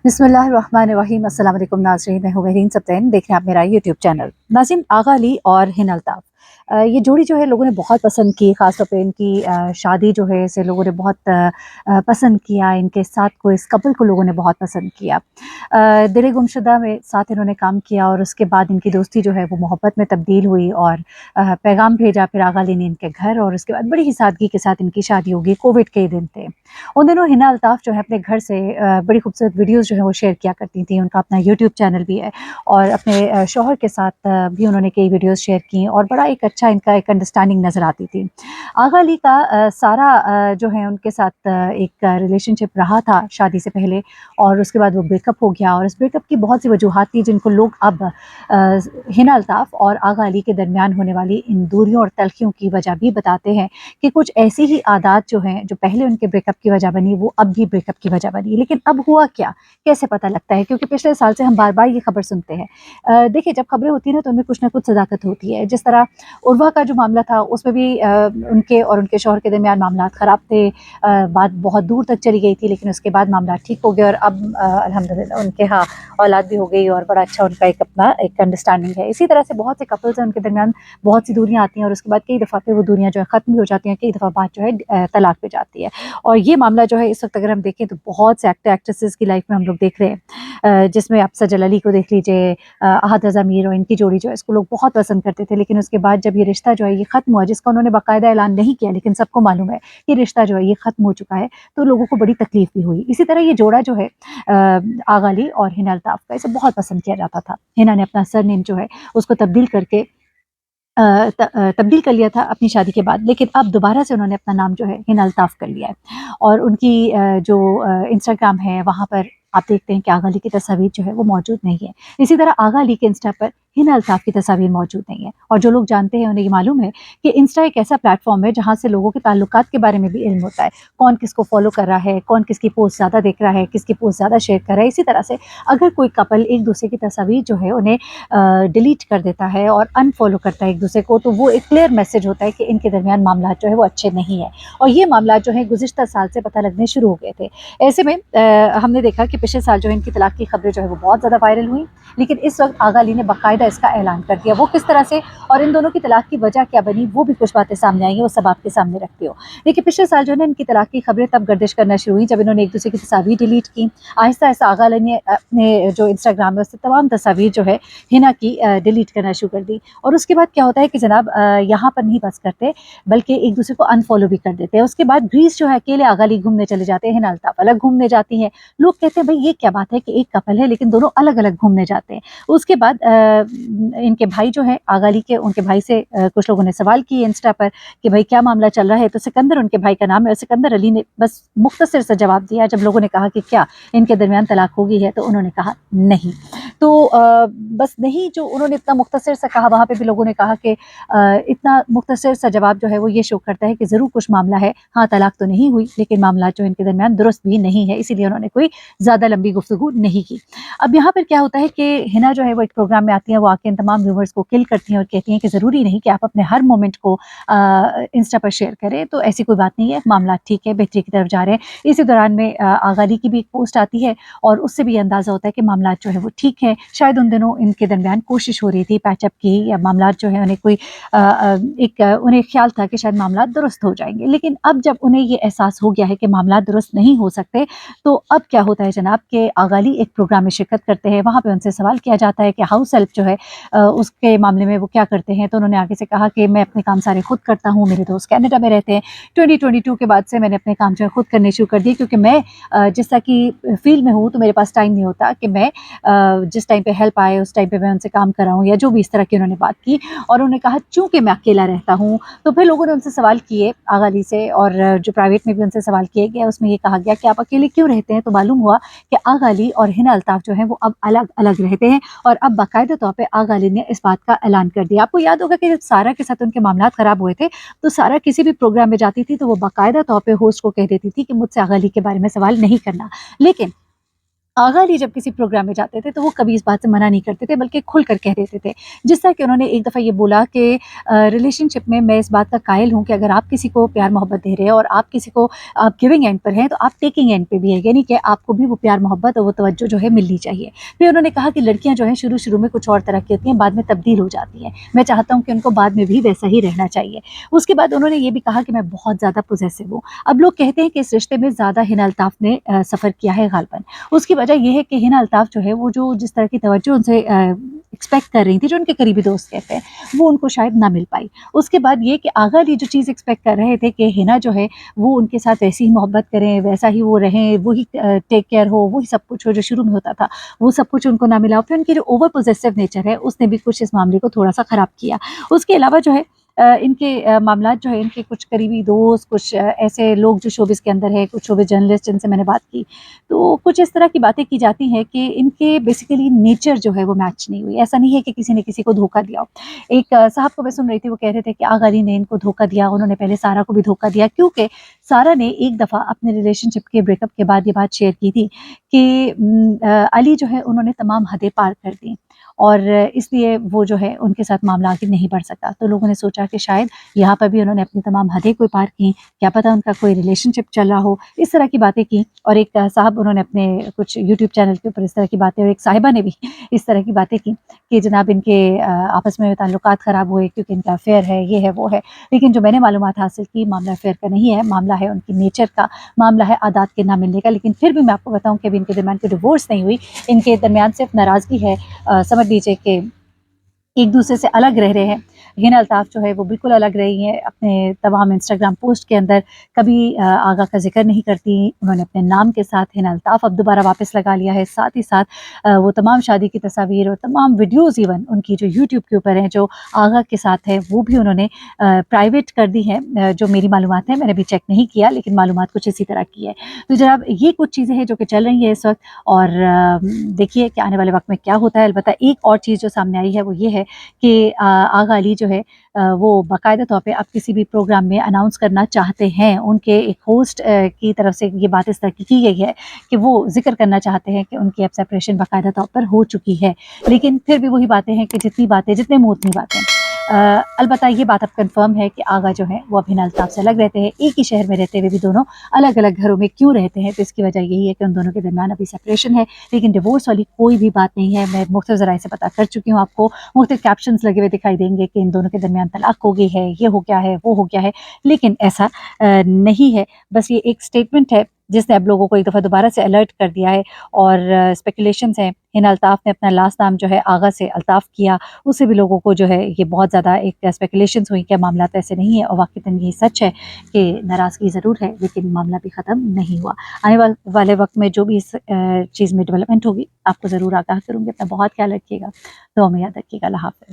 बिस्मिल्लाहिर्रहमानिर्रहीम। अस्सलाम वालेकुम नाज़रीन, मैं हूँ महरीन सब्तैन, देख रहे हैं आप मेरा यूट्यूब चैनल। नाज़रीन, आगा अली और हिना अल्ताफ़, ये जोड़ी जो है लोगों ने बहुत पसंद की, ख़ास तौर पे इनकी शादी जो है इसे लोगों ने बहुत पसंद किया, इनके साथ को, इस कपल को लोगों ने बहुत पसंद किया। दिल गुमशुदा में साथ इन्होंने काम किया और उसके बाद इनकी दोस्ती जो है वो मोहब्बत में तब्दील हुई और पैगाम भेजा फिर आगा अली ने इनके घर, और उसके बाद बड़ी ही सादगी के साथ इनकी शादी होगी। कोविड के दिन थे उन दिनों। हिना अल्ताफ़ जो है अपने घर से बड़ी खूबसूरत वीडियोज़ जो है वो शेयर किया करती थी। उनका अपना यूट्यूब चैनल भी है और अपने शौहर के साथ भी उन्होंने कई वीडियोज़ शेयर की और बड़ा एक अच्छा इनका एक अंडरस्टैंडिंग नज़र आती थी। आगा अली का सारा जो है उनके साथ एक रिलेशनशिप रहा था शादी से पहले, और उसके बाद वो ब्रेकअप हो गया, और इस ब्रेकअप की बहुत सी वजूहात थी जिनको लोग अब हिना अल्ताफ़ और आगा अली के दरमियान होने वाली इन दूरियों और तल्खियों की वजह भी बताते हैं कि कुछ ऐसी ही आदत जो हैं जो पहले उनके ब्रेकअप की वजह बनी वो अब भी ब्रेकअप की वजह बनी। लेकिन अब हुआ क्या, कैसे पता लगता है? क्योंकि पिछले साल से हम बार-बार ये खबर सुनते हैं। देखिए, जब खबरें होती हैं ना तो उनमें कुछ ना कुछ सदाकत होती है। जिस तरह उर्वा का जो मामला था उसमें भी उनके और उनके शौहर के दरमियान मामलात ख़राब थे। बात बहुत दूर तक चली गई थी, लेकिन उसके बाद मामला ठीक हो गया और अब अल्हम्दुलिल्लाह उनके यहाँ औलाद भी हो गई और बड़ा अच्छा उनका एक अपना एक अंडरस्टैंडिंग है। इसी तरह से बहुत से कपल्स हैं, उनके दरमियान बहुत सी दूरियाँ आती हैं और उसके बाद कई दफ़ा फिर वो दूरियाँ जो है ख़त्म भी हो जाती हैं, कई दफ़ा बात जो है तलाक पे जाती है। और ये मामला जो है इस वक्त अगर हम देखें तो बहुत से एक्टर एक्ट्रेसेस की लाइफ में हम लोग देख रहे हैं, जिसमें आप सजल अली को देख लीजिए, अहद रज़ा मीर और इनकी जोड़ी जो है इसको लोग बहुत पसंद करते थे, लेकिन उसके बाद जब ये रिश्ता जो है ये ख़त्म हुआ, जिसका उन्होंने बाकायदा ऐलान नहीं किया लेकिन सबको मालूम है कि रिश्ता जो है ये ख़त्म हो चुका है, तो लोगों को बड़ी तकलीफ भी हुई। इसी तरह ये जोड़ा जो है आगा अली और हिना अल्ताफ़ का, इसे बहुत पसंद किया जाता था। हिना ने अपना सरनेम जो है उसको तब्दील करके तब्दील कर लिया था अपनी शादी के बाद, लेकिन अब दोबारा से उन्होंने अपना नाम जो है हिना अल्ताफ़ कर लिया है। और उनकी जो इंस्टाग्राम है वहाँ पर आप देखते हैं कि आगा अली की तस्वीर जो है वो मौजूद नहीं है। इसी तरह आगा अली के इंस्टा पर हिना अल्ताफ़ की तस्वीर मौजूद नहीं है, और जो लोग जानते हैं उन्हें ये मालूम है कि इंस्टा एक ऐसा प्लेटफॉर्म है जहाँ से लोगों के ताल्लुकात के बारे में भी इल्म होता है। कौन किसको फॉलो कर रहा है, कौन किसकी पोस्ट ज़्यादा देख रहा है, किसकी पोस्ट ज़्यादा शेयर कर रहा है। इसी तरह से अगर कोई कपल एक दूसरे की तस्वीर जो है उन्हें डिलीट कर देता है और अनफॉलो करता है एक दूसरे को, तो वो एक क्लियर मैसेज होता है कि इनके दरमियान मामला जो है वो अच्छे नहीं है। और ये मामला जो है गुज़िश्ता साल से पता लगने शुरू हो गए थे। ऐसे में हमने देखा कि पिछले साल जो है इनकी तलाक की खबरें जो है वो बहुत ज़्यादा वायरल हुई, लेकिन इस वक्त आगा अली ने बाकायदा इसका ऐलान कर दिया। वो किस तरह से और इन दोनों की तलाक की वजह क्या बनी, वो भी कुछ बातें सामने आई हैं, वो सब आपके सामने रखती हूँ। देखिए, पिछले साल जो है ना इनकी तलाक की खबरें तब गर्दिश करना शुरू हुई जब इन्होंने एक दूसरे की तस्वीर डिलीट की। आहिस्ता आहिस्ता आगा अली ने अपने जो इंस्टाग्राम है उससे तमाम तस्वीर जो है हिना की डिलीट करना शुरू कर दी। और उसके बाद क्या होता है कि जनाब यहाँ पर नहीं बस करते, बल्कि एक दूसरे को अनफॉलो भी कर देते हैं। उसके बाद ग्रीस जो है अकेले आगा अली घूमने चले जाते हैं, हिना अल्ताफ़ अलग घूमने जाती हैं। लोग कहते हैं भाई ये क्या बात है कि एक कपल है लेकिन दोनों अलग अलग घूमने जाते हैं। उसके बाद इनके भाई जो है आगा अली के, उनके भाई से कुछ लोगों ने सवाल किए इंस्टा पर कि भाई क्या मामला चल रहा है, तो सिकंदर उनके भाई का नाम है, और सिकंदर अली ने बस मुख्तसर सा जवाब दिया। जब लोगों ने कहा कि क्या इनके दरमियान तलाक हो गई है, तो उन्होंने कहा नहीं। तो बस नहीं, जो उन्होंने इतना मुख्तसर सा कहा, वहाँ पे भी लोगों ने कहा कि इतना मुख्तसर सा जवाब जो है वो ये शो करता है कि ज़रूर कुछ मामला है। हाँ, तलाक तो नहीं हुई, लेकिन मामला जो इनके दरमियान दुरुस्त भी नहीं है, इसीलिए उन्होंने कोई ज़्यादा लंबी गुफ्तगू नहीं की। अब यहाँ पर क्या होता है कि हिना जो है वो एक प्रोग्राम में आती हैं, वो आके इन तमाम व्यूवर्स को किल करती हैं और कहती हैं कि ज़रूरी नहीं कि आप अपने हर मोमेंट को इंस्टा पर शेयर करें, तो ऐसी कोई बात नहीं है, मामला ठीक है, बेहतरी की तरफ जा रहे हैं। इसी दौरान में आगा अली की भी एक पोस्ट आती है और उससे भी अंदाज़ा होता है कि मामला जो है वो ठीक है। शायद उन दिनों इनके दरमियान कोशिश हो रही थी पैचअप की, या मामला जो है उन्हें कोई उन्हें ख्याल था कि शायद मामला दुरुस्त हो जाएंगे। लेकिन अब जब उन्हें ये एहसास हो गया है कि मामला दुरुस्त नहीं हो सकते, तो अब क्या होता है जनाब कि आगा अली एक प्रोग्राम में शिरकत करते हैं। वहाँ पे उनसे सवाल किया जाता है कि हाउस हेल्प जो है उसके मामले में वो क्या करते हैं, तो उन्होंने आगे से कहा कि मैं अपने काम सारे खुद करता हूँ, मेरे दोस्त कनाडा में रहते हैं। 2022 के बाद से मैंने अपने काम जो है खुद करने शुरू कर दिए, क्योंकि मैं जिस तरह की फील्ड में हूँ तो मेरे पास टाइम नहीं होता कि मैं जिस टाइम पे हेल्प आए उस टाइम पे मैं उनसे काम कराऊँ, या जो भी इस तरह की उन्होंने बात की। और उन्होंने कहा चूँकि मैं अकेला रहता हूँ, तो फिर लोगों ने उनसे सवाल किए आगा अली से, और जो प्राइवेट में भी उनसे सवाल किए गए उसमें ये कहा गया कि आप अकेले क्यों रहते हैं, तो मालूम हुआ कि आगा अली और हिना अल्ताफ़ जो है वो अब अलग अलग रहते हैं, और अब बाकायदा तौर पे आगा अली ने इस बात का ऐलान कर दिया। आपको याद होगा कि जब सारा के साथ उनके मामलात ख़राब हुए थे, तो सारा किसी भी प्रोग्राम में जाती थी तो वो बाकायदा तौर पे होस्ट को कह देती थी कि मुझसे आगा अली के बारे में सवाल नहीं करना। लेकिन آغا علی جب کسی پروگرام میں جاتے تھے تو وہ کبھی اس بات سے منع نہیں کرتے تھے بلکہ کھل کر کہہ دیتے تھے. جس طرح کہ انہوں نے ایک دفعہ یہ بولا کہ ریلیشن شپ میں میں اس بات کا قائل ہوں کہ اگر آپ کسی کو پیار محبت دے رہے ہیں اور آپ کسی کو آپ گیونگ اینڈ پر ہیں تو آپ ٹیکنگ اینڈ پہ بھی ہے، یعنی کہ آپ کو بھی وہ پیار محبت اور وہ توجہ جو ہے ملنی چاہیے. پھر انہوں نے کہا کہ لڑکیاں جو ہیں شروع میں کچھ اور طرح کی ہوتی ہیں، بعد میں تبدیل ہو جاتی ہیں. میں چاہتا ہوں کہ ان کو بعد میں بھی ویسا ہی رہنا چاہیے. اس کے بعد انہوں نے یہ بھی کہا کہ میں بہت زیادہ پوزیسو ہوں. اب لوگ کہتے ہیں کہ اس رشتے میں زیادہ ہنا الطاف نے سفر کیا ہے غالباً. اس کی وجہ یہ ہے کہ ہنا الطاف جو ہے وہ جو جس طرح کی توجہ ان سے ایکسپیکٹ کر رہی تھی، جو ان کے قریبی دوست کہتے ہیں، وہ ان کو شاید نہ مل پائی. اس کے بعد یہ کہ آغا علی جو چیز ایکسپیکٹ کر رہے تھے کہ ہنا جو ہے وہ ان کے ساتھ ویسی ہی محبت کریں، ویسا ہی وہ رہیں، وہی ٹیک کیئر ہو، وہی سب کچھ ہو جو شروع میں ہوتا تھا، وہ سب کچھ ان کو نہ ملا. پھر ان کی جو اوور پوزیسو نیچر ہے اس نے بھی کچھ اس معاملے کو تھوڑا سا خراب کیا. اس کے علاوہ جو ہے ان کے معاملات جو ہے ان کے کچھ قریبی دوست، کچھ ایسے لوگ جو شوبز کے اندر ہے، کچھ شوبز جرنلسٹ جن سے میں نے بات کی، تو کچھ اس طرح کی باتیں کی جاتی ہیں کہ ان کے بیسیکلی نیچر جو ہے وہ میچ نہیں ہوئی. ایسا نہیں ہے کہ کسی نے کسی کو دھوکہ دیا ہو. ایک صاحب کو میں سن رہی تھی، وہ کہہ رہے تھے کہ آغا علی نے ان کو دھوکہ دیا، انہوں نے پہلے سارا کو بھی دھوکہ دیا، کیونکہ سارا نے ایک دفعہ اپنے ریلیشن شپ کے بریک اپ کے بعد یہ بات شیئر کی تھی کہ علی جو ہے انہوں نے تمام حدیں پار کر دیں اور اس لیے وہ جو ہے ان کے ساتھ معاملہ آگے نہیں بڑھ سکا. تو لوگوں نے سوچا کہ شاید یہاں پر بھی انہوں نے اپنی تمام حدیں کوئی پار کی، کیا پتہ ان کا کوئی ریلیشن شپ چل رہا ہو. اس طرح کی باتیں کی. اور ایک صاحب انہوں نے اپنے کچھ یوٹیوب چینل کے اوپر اس طرح کی باتیں، اور ایک صاحبہ نے بھی اس طرح کی باتیں کی کہ جناب ان کے آپس میں تعلقات خراب ہوئے کیونکہ ان کا افیئر ہے، یہ ہے وہ ہے. لیکن جو میں نے معلومات حاصل کی، معاملہ افیئر کا نہیں ہے، معاملہ ہے ان کی نیچر کا، معاملہ ہے عادات کے نہ ملنے کا. لیکن پھر بھی میں آپ کو بتاؤں کہ ابھی ان کے درمیان کوئی ڈیورس نہیں ہوئی، ان کے درمیان صرف ناراضگی ہے. سمجھ لیجیے کہ ایک دوسرے سے الگ رہ رہے ہیں. ہنا الطاف جو ہے وہ بالکل الگ رہی ہیں اپنے تمام انسٹاگرام پوسٹ کے اندر، کبھی آغا کا ذکر نہیں کرتی. انہوں نے اپنے نام کے ساتھ ہنا الطاف اب دوبارہ واپس لگا لیا ہے. ساتھ ہی ساتھ وہ تمام شادی کی تصاویر اور تمام ویڈیوز ایون ان کی جو یوٹیوب کے اوپر ہیں جو آغا کے ساتھ ہے، وہ بھی انہوں نے پرائیویٹ کر دی ہے. جو میری معلومات ہیں، میں نے ابھی چیک نہیں کیا، لیکن معلومات کچھ اسی طرح کی ہے. تو جناب یہ کچھ چیزیں ہیں جو کہ چل رہی ہیں اس وقت، اور دیکھیے کہ آنے والے وقت میں کیا ہوتا ہے. البتہ ایک اور چیز جو سامنے آئی ہے وہ یہ ہے کہ آغا علی جو ہے وہ باقاعدہ طور پہ اب کسی بھی پروگرام میں اناؤنس کرنا چاہتے ہیں. ان کے ایک ہوسٹ کی طرف سے یہ بات اس طرح کی گئی ہے کہ وہ ذکر کرنا چاہتے ہیں کہ ان کی اب سیپریشن باقاعدہ طور پر ہو چکی ہے. لیکن پھر بھی وہی باتیں ہیں کہ جتنی باتیں، جتنے منہ اتنی باتیں. البتہ یہ بات اب کنفرم ہے کہ آغا جو ہے وہ اب ہنا الطاف سے الگ رہتے ہیں. ایک ہی شہر میں رہتے ہوئے بھی دونوں الگ الگ گھروں میں کیوں رہتے ہیں؟ تو اس کی وجہ یہی ہے کہ ان دونوں کے درمیان ابھی سیپریشن ہے، لیکن ڈیورس والی کوئی بھی بات نہیں ہے. میں مختلف ذرائع سے پتہ کر چکی ہوں، آپ کو مختلف کیپشنز لگے ہوئے دکھائی دیں گے کہ ان دونوں کے درمیان طلاق ہو گئی ہے، یہ ہو گیا ہے، وہ ہو گیا ہے، لیکن ایسا نہیں ہے. بس یہ ایک سٹیٹمنٹ ہے جس نے اب لوگوں کو ایک دفعہ دوبارہ سے الرٹ کر دیا ہے. اور اسپیکولیشنز ہیں. ہنا الطاف نے اپنا لاسٹ نام جو ہے آغا سے الطاف کیا، اس سے بھی لوگوں کو جو ہے یہ بہت زیادہ ایک اسپیکولیشنز ہوئی کہ معاملات ایسے نہیں ہیں. اور واقعتاً یہی سچ ہے کہ ناراضگی ضرور ہے لیکن معاملہ بھی ختم نہیں ہوا. آنے والے وقت میں جو بھی اس چیز میں ڈیولپمنٹ ہوگی آپ کو ضرور آگاہ کروں گی. اپنا بہت خیال رکھیے گا، دعا میں یاد رکھیے گا. اللہ حافظ.